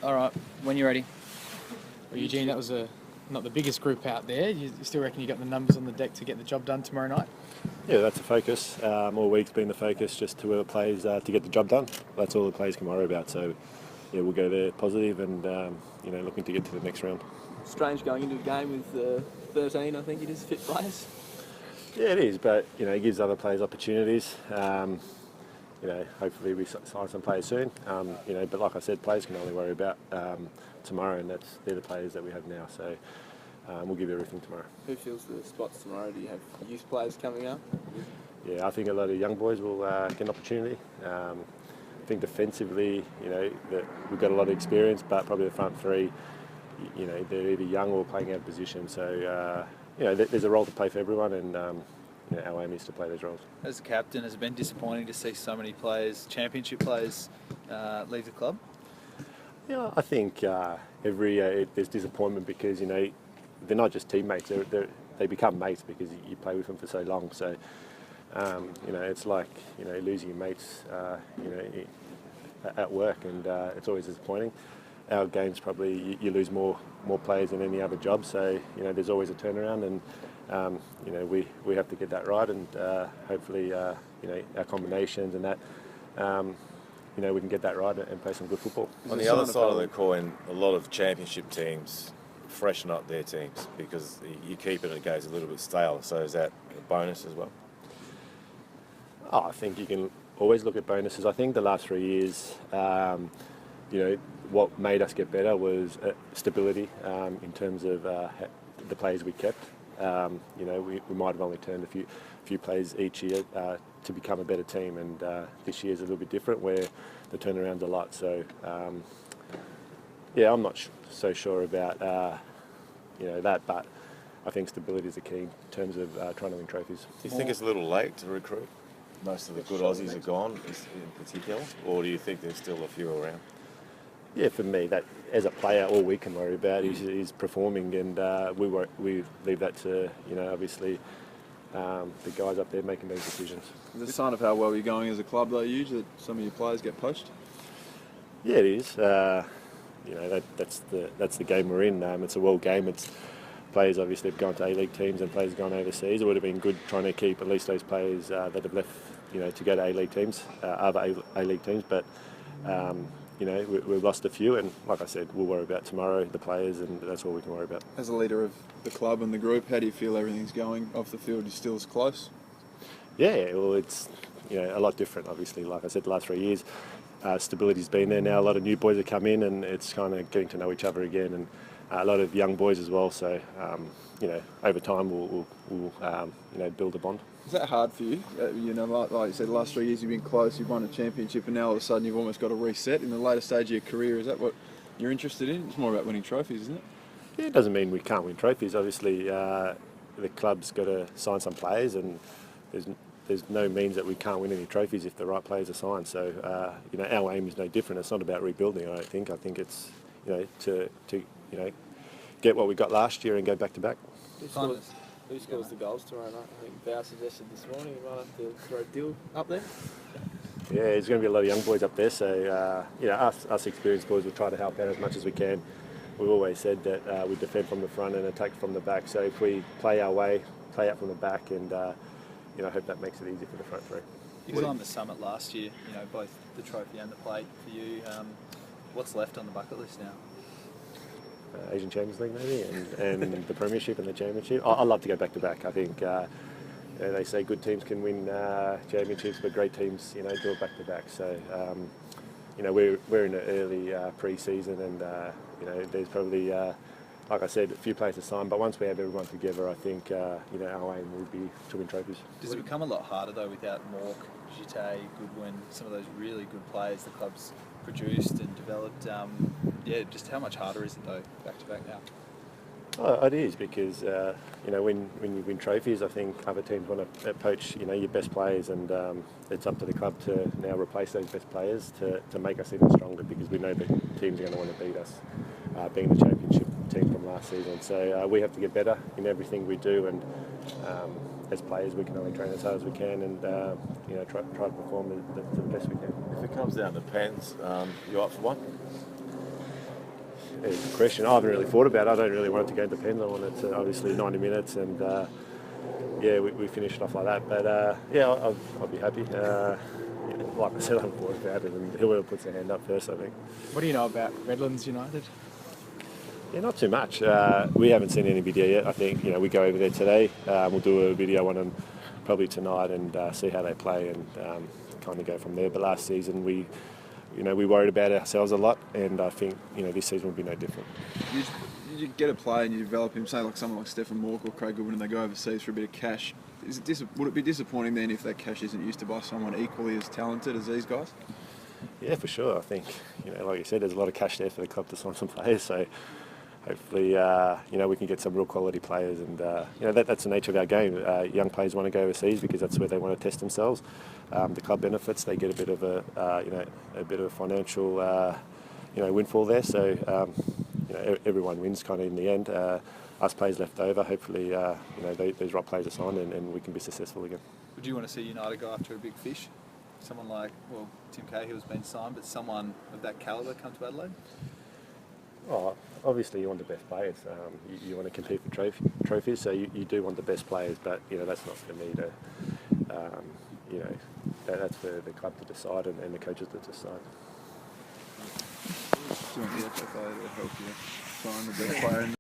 All right, when you're ready. Well, Eugene, that was not the biggest group out there. You still reckon you got the numbers on the deck to get the job done tomorrow night? Yeah, that's the focus. All week's been the focus, just to whoever plays to get the job done. That's all the players can worry about. So, yeah, we'll go there positive and looking to get to the next round. Strange going into a game with 13, I think it is, fit players. Yeah, it is, but it gives other players opportunities. Hopefully we sign some players soon. But like I said, players can only worry about tomorrow, and they're the players that we have now. So we'll give everything tomorrow. Who fills the spots tomorrow? Do you have youth players coming up? Yeah, I think a lot of young boys will get an opportunity. I think defensively, that we've got a lot of experience, but probably the front three, they're either young or playing out of position. So, there's a role to play for everyone, and our aim is to play those roles. As a captain, has it been disappointing to see so many players, championship players, leave the club? Yeah, I think there's disappointment because they're not just teammates; they become mates because you play with them for so long. So it's like losing your mates at work, and it's always disappointing. Our game's probably you lose more players than any other job, so there's always a turnaround, and we have to get that right, and hopefully our combinations and that we can get that right and play some good football. On the other side of the coin, a lot of championship teams freshen up their teams because you keep it and it goes a little bit stale. So is that a bonus as well? Oh, I think you can always look at bonuses. I think the last 3 years, what made us get better was stability in terms of the players we kept. We might have only turned a few players each year to become a better team, and this year's a little bit different where the turnaround's a lot. So, I'm not so sure about that, but I think stability is the key in terms of trying to win trophies. Do you think it's a little late to recruit? Most of the good Aussies are gone, in particular, or do you think there's still a few around? Yeah, for me, that as a player, all we can worry about is performing, and we leave that to obviously the guys up there making those decisions. Is it a sign of how well you're going as a club, though, Huge, that some of your players get poached? Yeah, it is. That's the game we're in. It's a world game. It's players obviously have gone to A-League teams and players have gone overseas. It would have been good trying to keep at least those players that have left, to go to A-League teams, other A-League teams. But we've lost a few, and like I said, we'll worry about tomorrow, the players, and that's all we can worry about. As a leader of the club and the group, how do you feel everything's going off the field? Are you still as close? Yeah, well, it's a lot different. Obviously, like I said, the last 3 years, stability's been there now. A lot of new boys have come in, and it's kind of getting to know each other again, and a lot of young boys as well. So, over time, we'll build a bond. Is that hard for you? Like you said, the last 3 years you've been close, you've won a championship, and now all of a sudden you've almost got a reset in the later stage of your career. Is that what you're interested in? It's more about winning trophies, isn't it? Yeah, it doesn't mean we can't win trophies. Obviously, the club's got to sign some players, and there's no means that we can't win any trophies if the right players are signed. So, our aim is no different. It's not about rebuilding, I don't think. I think it's, to get what we got last year and go back to back. Who scores the goals tomorrow night? I think Bow suggested this morning you might have to throw Dill up there. Yeah, there's going to be a lot of young boys up there, so us experienced boys will try to help out as much as we can. We've always said that we defend from the front and attack from the back, so if we play our way, play out from the back, and I hope that makes it easy for the front three. You climbed the summit last year, both the trophy and the plate for you. What's left on the bucket list now? Asian Champions League maybe, and the Premiership and the Championship. I'd love to go back to back. I think they say good teams can win championships, but great teams, do it back to back. So we're in the early pre-season, and there's probably like I said, a few players to sign. But once we have everyone together, I think our aim will be to win trophies. Does it become a lot harder though without Mork, Gite, Goodwin, some of those really good players the club's produced and developed? Just how much harder is it though, back to back now? Oh, it is, because when you win trophies, I think other teams want to poach your best players, and it's up to the club to now replace those best players to make us even stronger, because we know that teams are going to want to beat us, being the championship team from last season. So we have to get better in everything we do, and as players we can only train as hard as we can, and try to perform to the best we can. If it comes down to pens, you up for one? a question. I haven't really thought about it. I don't really want it to go into pens. I want it to obviously 90 minutes and yeah, we finished it off like that. But yeah, I'll be happy. Like I said, I haven't thought about it, and whoever puts their hand up first, I think. What do you know about Redlands United? Yeah, not too much. We haven't seen any video yet. I think we go over there today. We'll do a video on them probably tonight and see how they play and kind of go from there. But last season we worried about ourselves a lot, and I think this season will be no different. You get a player and you develop him, say like someone like Stefan Mork or Craig Goodwin, and they go overseas for a bit of cash. Would it be disappointing then if that cash isn't used to buy someone equally as talented as these guys? Yeah, for sure. I think like you said, there's a lot of cash there for the club to sign some players. So hopefully, we can get some real quality players, and that's the nature of our game. Young players want to go overseas because that's where they want to test themselves. The club benefits; they get a bit of a financial windfall there. So everyone wins kind of in the end. Us players left over. Hopefully, these right players are signed, and we can be successful again. Would you want to see United go after a big fish? Someone like, Tim Cahill's been signed, but someone of that calibre come to Adelaide? Oh, obviously you want the best players. You want to compete for trophies, so you do want the best players. But that's not for me to. That's for the club to decide and the coaches to decide. Do you want the FFA to help you find the best player?